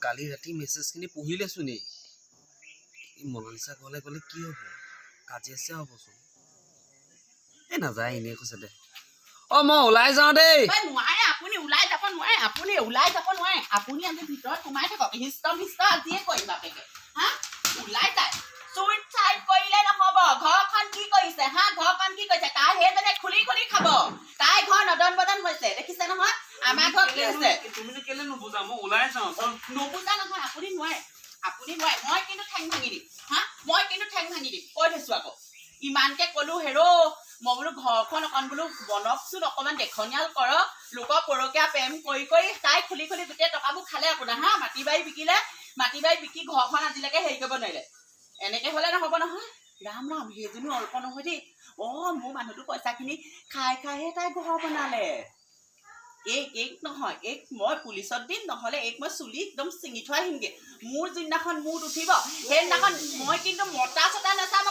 কালি ৰাতি মেছেজখিনি পঢ়িলেচোন এই মনালিছা ঘৰলৈ গ'লে কি হ'ব কাজিয়া হ'বচোন এই নাযায় এনেই কৈছে দে মই ওলাই যাওঁ দেই নোৱাৰে আপুনি ওলাই যাব নোৱাৰে আপুনি আজি ভিতৰত সোমাই থাকক হিষ্ট আজিয়ে কৰিম বাপেকে হা ওলাই যায় চুইট চাইট কৰিলে নহ'ব ঘৰখন কি কৰিছে হা ঘৰখন কি কৰিছে তাই সেইজনে খুলি খাব তাই ঘৰ নদন বদন হৈছে দেখিছে নহয় আমাৰ ঘৰ কি হৈছে তুমি কেলে নুবুজা মই ওলাই যাওঁ নুবুজা নহয় আপুনি নোৱাৰে মই কিন্তু ঠেং ভাঙি দিম হা মই কিন্তু ঠেং ভাঙি দিম কৈ থৈছো আকৌ ইমানকে ক'লো হেৰো মই বোলো ঘৰখন অকণ বোলো বনকচোন অকণমান দেখনীয়াল কৰক লোকৰ পৰকীয়া প্ৰেম কৰি তাই খুলি গোটেই টকাবোৰ খালে আপোনাৰ হা মাটি বাৰী বিকি ঘৰখন আজিলৈকে হেৰি কৰিব নোৱাৰিলে এনেকে হ'লে নহ'ব নহয় ৰাম সেইজনী অল্প নহয় দেই মোৰ মানুহটো পইচাখিনি খাইহে তাই ঘৰ বনালে এক নহয় মই পুলিচত দিম নহ'লে মই চুলি একদম চিঙি থৈ আহিমগে মোৰ যোনদিনাখন মূৰত উঠিব সেইদিনাখন মই কিন্তু মতা চতা নাচাম